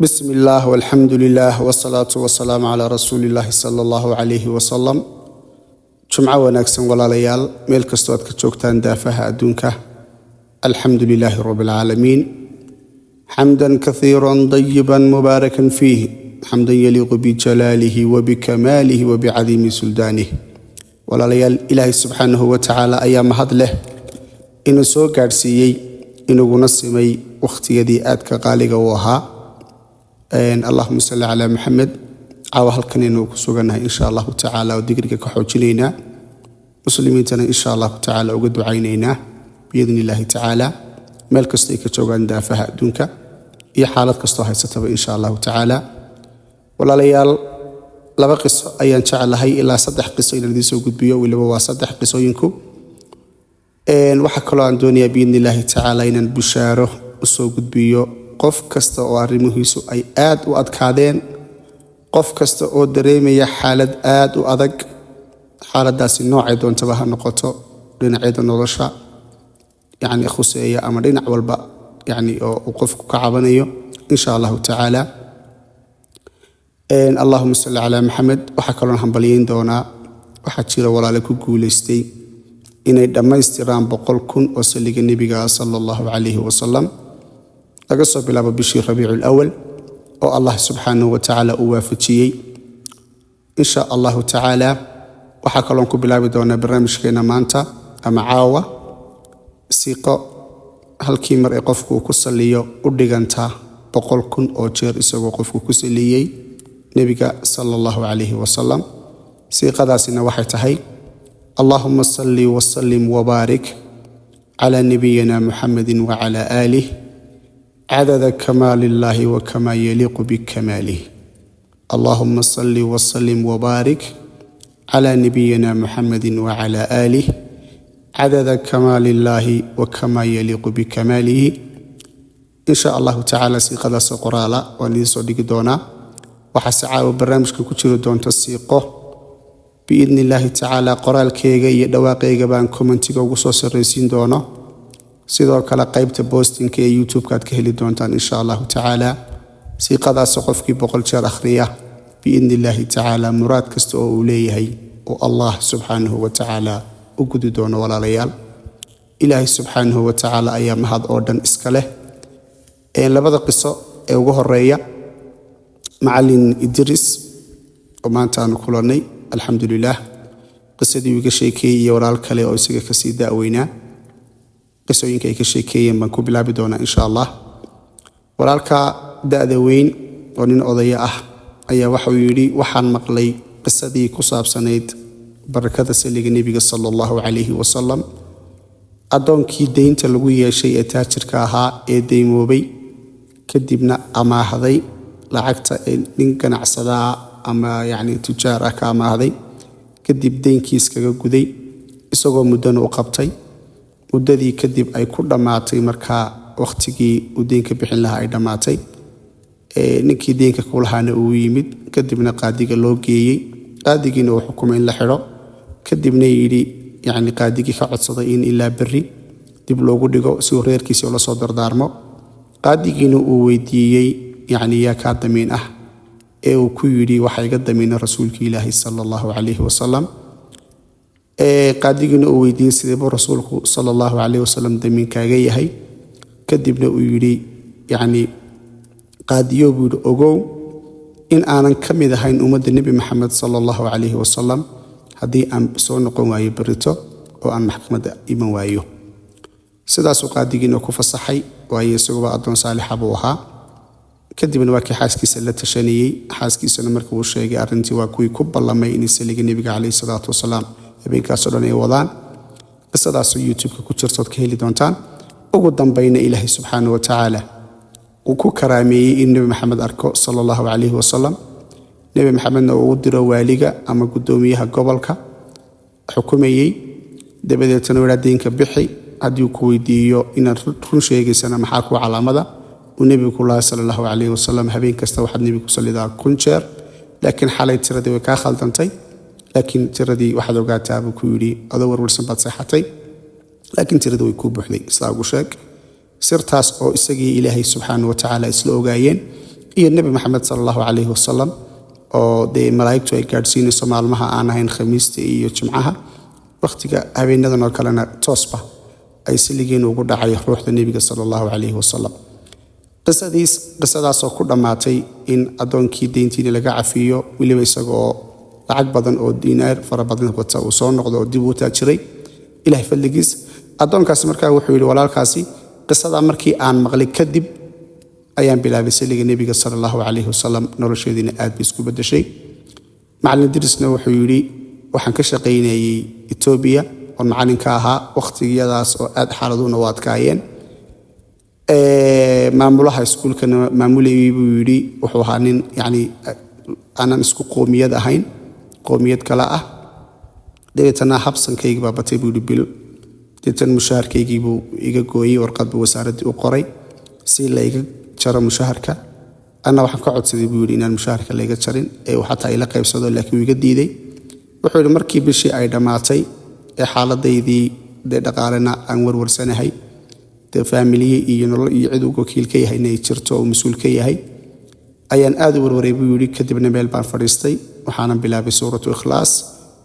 بسم الله والحمد لله والصلاة والسلام على رسول الله صلى الله عليه وسلم. جمعة ونكسن ولا ليال ميل كستوات كتشوكتان دافها أدونك. الحمد لله رب العالمين حمدا كثيرا طيبا مباركا فيه، حمدا يليق بجلاله وبكماله وبعظيم سلطانه. ولا ليال إلهي سبحانه وتعالى أيام هدله إنه سو قارسيي إنه نصمي وقت يدي آدك قالق وها اللهم صل على محمد عاوه الكنين وكسوغنا إن شاء الله تعالى ودقرك كحوجنينا مسلمين إن شاء الله تعالى وقد عينينا بإذن الله تعالى مال كستيك تشوغان دافها دونك إي حالات كستوها ستبا إن شاء الله تعالى. ولا ليال لبا قصة أيان شعل هاي إلا صدح قصة إلى ديسو قد بيو ولا بوا صدح قصة ينكو وحكولو عن دنيا بإذن الله تعالى إن البشارة وسو قد بيو qof kasta oo arrimihiisu ay aad u adkaadeen, qof kasta oo dareemaya xaalad aad u adag, xaaladaasi noocay doontaba ha noqoto dhinacyada nolosha yani khuseeya ama dhinac walba yani oo qofku ka cabanayo insha Allah ta'ala. Allahumma salli ala Muhammad. waxa kaloon hambalyeyn doonaa waxa jira walaalo ku guuleystay inay dhamaystiraan 100,000 oo saliga nabiga sallallahu alayhi wa sallam أقصى بلا بشير ربيع الأول أو الله سبحانه وتعالى أوافجي إن شاء الله تعالى. وحكى لكم بلا بدون برنامج كنا مانتا أما عاوة سيقا هل كيمر يقفكو كسليو أدغانتا بقول كن أو جير إساقو قفكو كسليي نبيك صلى الله عليه وسلم. سيقا داسنا وحيتهي اللهم صل وسلم وبارك على نبينا محمد وعلى آله عدد كمال الله وكما يليق بكماله. اللهم صل وسلم وبارك على نبينا محمد وعلى آله عدد كمال الله وكما يليق بكماله. إن شاء الله تعالى سيقظة سقرالا ونيسو ديك دونا وحسعاو برامج كتير دون تسيقه بإذن الله تعالى. قرال كيغا يدواقيغا بان كومنتيغا وصوص الرئيسين دونا sidoo kale qaybta posting ee YouTube-ka ka heli doontaan insha Allah ta'ala. siiqadaas qofkii 100 jeer akhriya biidnillahi ta'ala muraad kasta oo uu leeyahay oo Allah subhanahu wa ta'ala u gudi doono. walaalayaal Ilaahi subhanahu wa ta'ala ayaa mahad oo dhan iska leh. labada qiso ee ugu horeeya macallin Idris oo maanta aan kulanay alxamdulillah qisadii uga sheekeeyay walaal kale oo isaga ka sii daaweynaa qisooyinka ay ka sheekeeyeen baan ku bilaabi doonaa insha Allah. walaalka da'da weyn oo nin odaya ah ayaa waxa uu yiri waxaan maqlay qisadii ku saabsanayd barakada saliga nabiga sallallahu alayhi wa sallam. adoonkii deynta lagu yeeshay ee taajirka ahaa ee deymoobay kadibna amaahday lacagta nin ganacsada ama yani tujaar ah ka amaahday kadib deynkiis kaga guday isagoo muddan u qabtay. muddadii kadib ay ku dhamaatay markaa waqtigii uu deynka bixin lahaa ay dhamaatay. ninkii deynka ku lahaana uu yimid kadibna qaadiga loo geeyay. qaadigiina uu xukumay in la xiro kadibna yiri yani qaadigii ka codsaday in ilaa berri dib loogu dhigo si uu reerkiisa la soo dardaarmo. qaadigiina uu weydiiyay yani yaa ka damiin ah ee uu ku yiri waxa iga damiina rasuulka Ilaahi sallallahu alayhi wa sallam. qaadigina uu weydiiyay sidee rasuulku sallallahu alayhi wasallam damiin kaaga yahay kadibna uu yiri yani qaadiyo buu ogow in aanan kamid ahayn ummadda nabi maxamed sallallahu alayhi wasallam hadii aan soo noqon waayo barito oo aan maxkamadda iman waayo. sidaas uu qaadigina ku fasaxay waayo isagoo adoon saalix ah buu ahaa. kadibna waa kii xaaskiisa la tashanayay. xaaskiisana markuu uu sheegay arrintii waa kuwii ku ballamay in saliga nabiga alayhi salaatu wasalaam habeenkaas oo dhan ay wadaan. qisadaas YouTube-ka ku jirto ka heli doontaan. ugu dambayna Ilaahay subhanahu wa ta'ala uu ku karaameeyay in nabi maxamed arko sallallahu alayhi wa sallam. nabi maxamedna uu diro waaliga ama gudoomiyaha gobolka xukumayay. dabadeetana wadaadeenka bixi hadii ku weydiiyo inaad run sheegaysana maxaa ku calaamada uu nabiga sallallahu alayhi wa sallam habeen kasta waxaad nabiga sallidaa 1 jeer laakiin xalay tiradii way ka khaldantay. laakiin tiradii waxaad ogaataa buu ku yiri adoo warwarsan baad seexatay laakiin tiradii way ku buuxday. isla ugu sheeg sirtaas oo isagii Ilaahay subhanahu wa ta'ala isla ogaayeen iyo nebi maxamed sala allahu calayhi wasalam oo dee malaa'igtu ay gaadhsiinayso maalmaha aan ahayn khamiista iyo jimcaha wakhtiga habeenadan oo kalena toosba ay saligiin ugu dhacay ruuxda nebiga sala allahu calayhi wasalam qisadaasoo ku dhammaatay in addoonkii deyntiina laga cafiyo weliba isagoo lacag badan oo diinaar fara badan wata uu soo noqdo oo dib u taajiray ilaahay fadligiis addoonkaasi markaa wuxuu yidhi walaalkaasi qisadaa markii aan maqlay kadib ayaan bilaabay saliga nebiga sala allahu calayhi wasalam nolosheediina aad bay isku beddeshay macallin dirisna wuxuu yidhi waxaan ka shaqaynayay etoobiya oo macallinka ahaa wakhtiyadaas oo aad xaaladuna u adkaayeen maamulaha iskuulkana maamulayay buu yidhi wuxuu ahaa nin yacni aanan isku qoomiyad ahayn qoomiyad kale ah dabeetana habsankaygii baa batay buu yidhi bil dabeetana mushaharkaygii buu iga gooyey warqad buu wasaaraddii u qoray si layga jaro mushaharka anna waxaan ka codsaday buu yidhi inaan mushaharka layga jarin ee uu xataa ila qaybsado laakiin wuu iga diiday wuxuu yidhi markii bishii ay dhammaatay ee xaaladaydii dee dhaqaalena aan warwarsanahay dee faamiliye iyo nolol iyo cid uu wakiil ka yahay inay jirto oo mas-uul ka yahay ayaan aad u warwaray buu yidhi kadibna meel baan fadhiistay waxaanan bilaabay suuratu ikhlaas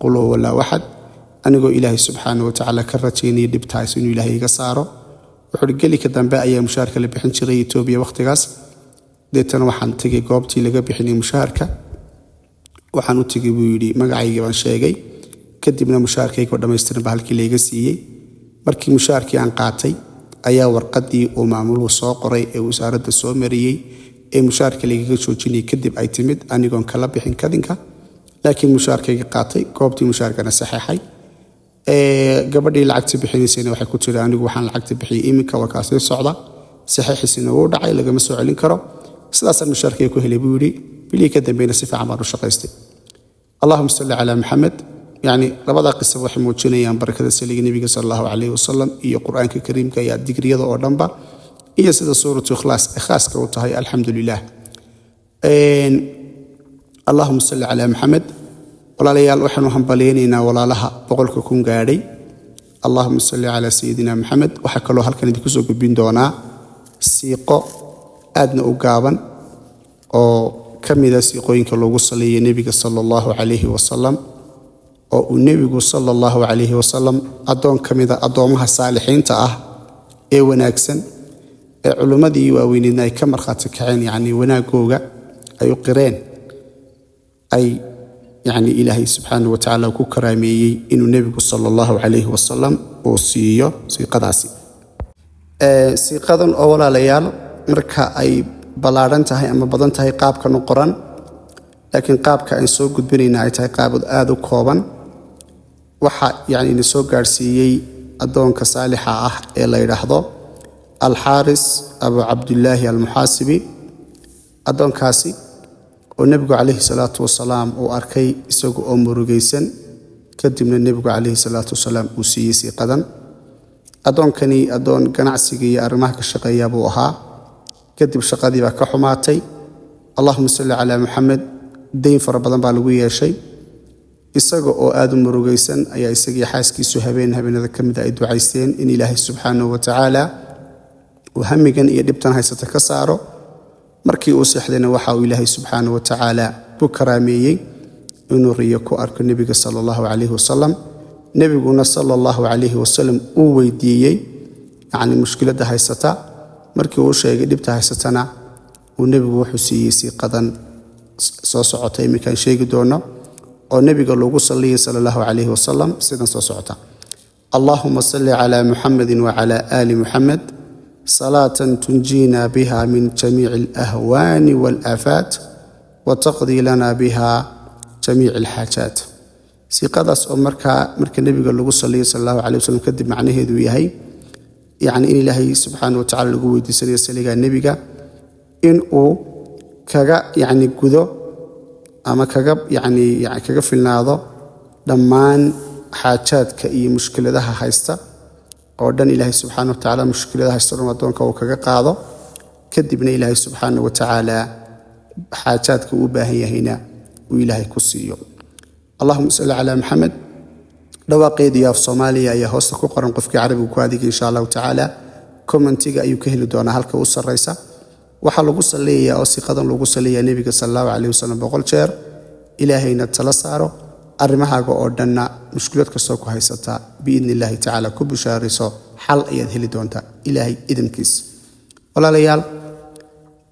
qul huwa allaahu axad anigoo ilaahay subxaana wa tacaala ka rajaynaya dhibtaas inuu ilaahay iga saaro wuxuu yidhi gelika dambe ayaa mushaharka la bixin jiray etoobiya wakhtigaas deetana waxaan tegey goobtii laga bixinay mushaharka waxaan u tegey buu yidhi magacaygii baan sheegay kadibna mushaharkaygoo dhammaystiran baa halkii layga siiyey markii mushaharkii aan qaatay ayaa warqaddii uu maamuluhu soo qoray ee wasaaradda soo mariyey ee mushaharka laygaga joojinayay kadib ay timid anigoon kala bixin kadinka laakiin mushaharkayga qaatay goobtii mushaharkana saxeexay gabadhii lacagta bixinaysayna waxay ku tiri anigu waxaan lacagta bixiyey iminka waa kaasii socda saxeexiisina wuu dhacay lagama soo celin karo sidaasaan mushaharkayga ku helay buu yidhi bilii ka dambeyna si fiican baan u shaqaystay allahuma salli calaa maxamed yacni labadaa qisaba waxay muujinayaan barakada saliga nebiga sala allahu calayhi wasalam iyo qur-aanka kariimka iyo digriyada oo dhanba iyo sida suuratu ikhlaas ay khaaska u tahay alxamdu lilah allahuma salli calaa maxamed walaalayaal waxaanu hambalyaynaynaa walaalaha boqolka kun gaadhay allahuma salli calaa sayidina maxamed waxaa kaloo halkan idinku soo gudbin doonaa siiqo aadna u gaaban oo ka mida siiqooyinka loogu saleeyay nebiga sala allahu calayhi wasalam oo uu nebigu sala allahu calayhi wasalam addoon ka mida addoomaha saalixiinta ah ee wanaagsan ee culimmadii waaweyneedna ay ka markhaati kaceen yacni wanaagooga ay u qireen ay yacni ilaahay subxaanahu wa tacaala ku karaameeyey inuu nebigu sala allahu calayhi wasalam uu siiyo siiqadaasi siiqadan oo walaalayaal marka ay ballaadhan tahay ama badan tahay qaabkan u qoran laakiin qaabka aan soo gudbinayna ay tahay qaab aad u kooban waxa yacni ina soo gaadhsiiyey addoonka saalixa ah ee la yidhaahdo alxaaris abu cabdillaahi almuxaasibi addoonkaasi oo nebigu calayhi salaatu wasalaam uu arkay isaga oo murugaysan kadibna nebigu calayhi salaatu wasalaam uu siiyey siiqadan addoonkani addoon ganacsiga iyo arrimaha ka shaqeeya buu ahaa kadib shaqadii baa ka xumaatay allahuma salli calaa maxamed dayn fara badan baa lagu yeeshay isaga oo aad u murugaysan ayaa isagii xaaskiisu habeenada ka mida ay ducaysteen in ilaahay subxaanahu wa tacaala uu hamigan iyo dhibtan haysata ka saaro markii uu seexdayna waxa uu ilaahay subxaanahu wa tacaala ku karaameeyey inuu riyo ku arko nebiga sala allahu calayhi wasalam nebiguna sala allahu calayhi wasalam uu weydiiyey yacni mushkiladda haysata markii uu sheegay dhibta haysatana uu nebigu wuxuu siiyey siiqadan soo socota iminkaan sheegi doono oo nebiga loogu salliyay sala allahu calayhi wasalam sidan soo socota allahuma salli calaa muxamedin wacalaa aali muxamed salaatan tunjiina biha min jamiici alahwaani waalaafaat wataqdii lana biha jamiici alxaajaat siiqadaas oo marka nebiga lagu salliyay sala allahu calayhi wasalam kadib macnaheedu yahay yacni in ilaahay subxaana wa tacala lagu weydiisanayo saligaa nebiga in uu kaga yacni gudo ama kaga filnaado dhammaan xaajaadka iyo mushkiladaha haysta oo dhan ilaahay subxaana wa tacaala mushkiladaha haysta dhan addoonka uu kaga qaado kadibna ilaahay subxaana wa tacaala xaajaadka uu u baahan yahayna uu ilaahay ku siiyo allahuma salli calaa maxamed dhawaaqeedii af soomaaliya ayaa hoosta ku qoran qofkii carabiga ku adigay insha allahu tacaala commentiga ayuu ka heli doonaa halka u sarraysa waxaa lagu saleeyaa oo si qadan lagu saleeyaa nabiga sallallahu alayhi wasallam boqol jeer ilaahayna tala saaro arrimahaaga oo dhanna mushkilad kastoo ku haysata biidnillaahi tacaala ku bishaariso xal ayaad heli doontaa ilaahay idinkiis walaalayaal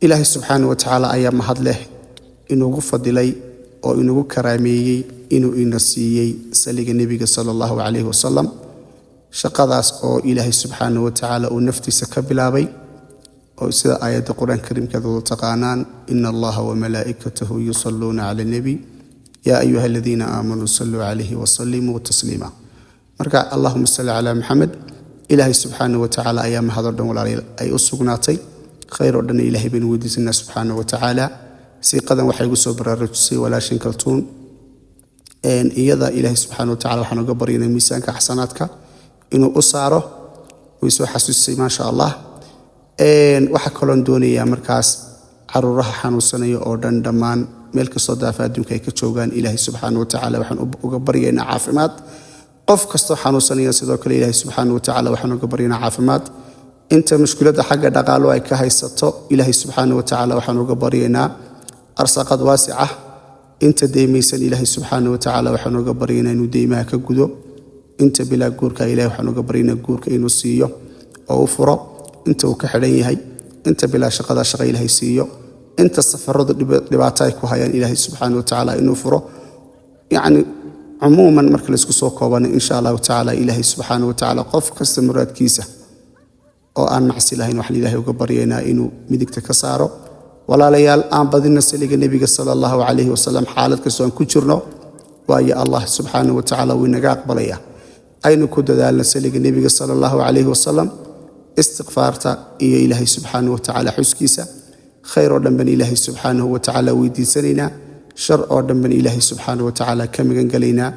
ilaahay subxaanahu wa tacaala ayaa mahad leh inuugu fadilay oo inuugu karaameeyey inuu ina siiyey saliga nabiga sallallahu alayhi wasallam shaqadaas oo ilaahay subxaanahu wa tacaala uu naftiisa ka bilaabay oo sida aayadda quraanka kariimkeeda u taqaanaan inna allaha wa malaa'ikatahu yusalluna 'ala nabi ya ayyuha alladhina amanu sallu 'alayhi wa sallimu taslima marka allahumma salli 'ala muhammad ilaahay subxaanahu wa tacaala ayaa mahad dhan walaalayaal ay u sugnaatay khayr oo dhan ilaahay baan weydiisanaa subxaanahu wa tacaala si qadan waxay ugu soo baraarujisay walaashin kaltuun iyada ilaahay subxaanahu wa tacaala waxaan uga baryaynaa miisaanka xasanaadka inuu u saaro way soo xasuusay ma sha Allah waxa kaloon doonayaa markaas caruuraha xanuunsanaya oo dhan dhammaan meel kastoo daafa adduunka ay ka joogaan ilaahay subxaanahu wa tacaala waxaan uga baryaynaa caafimaad qof kastoo xanuunsanaya sidoo kale ilaahay subxaanahu wa tacaala waxaan uga baryaynaa caafimaad inta mushkiladda xagga dhaqaalo ay ka haysato ilaahay subxaanahu wa tacaala waxaan uga baryaynaa arsaaqad waasica inta deemaysan ilaahay subxaanahu wa tacaala waxaan uga baryaynaa inuu deymaha ka gudo inta bilaa guurka ilaahay waxaan uga baryaynaa guurka inuu siiyo oo u furo inta uu ka xidhan yahay inta bilaa shaqada shaqa ilaahay siiyo inta safaradu dhibaato ay ku hayaan ilaahay subxaanahu wa tacaala inuu furo yacni cumuuman marka la isku soo koobana insha allahu tacaala ilaahay subxaanahu wa tacaala qof kasta muraadkiisa oo aan macsi lahayn waxaan ilaahay uga baryaynaa inuu midigta ka saaro walaalayaal aan badina saliga nabiga sallallahu alayhi wasallam xaalad kastoo aan ku jirno waayo allah subxaanahu wa tacaala wuu inaga aqbalaya aynu ku dadaalna saliga nabiga sallallahu alayhi wasallam استغفارتا إيا إلهي سبحانه وتعالى حسكيسا خير ودنبن إلهي سبحانه وتعالى ويديسانينا شر ودنبن إلهي سبحانه وتعالى كمغن قلينا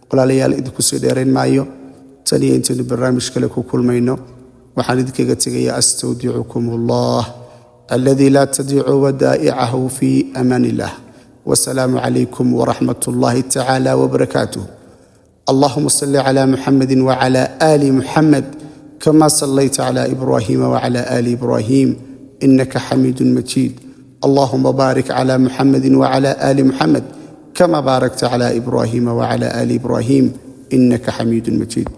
قل ليال إذكو سيديرين مايو تاني انتني برامج كلكو كل مينو وحاندك يا أستودعكم الله الذي لا تضيع ودائعه في أمان الله والسلام عليكم ورحمة الله تعالى وبركاته اللهم صل على محمد وعلى آل محمد كما صليت على إبراهيم وعلى آل إبراهيم إنك حميد مجيد اللهم بارك على محمد وعلى آل محمد كما باركت على إبراهيم وعلى آل إبراهيم إنك حميد مجيد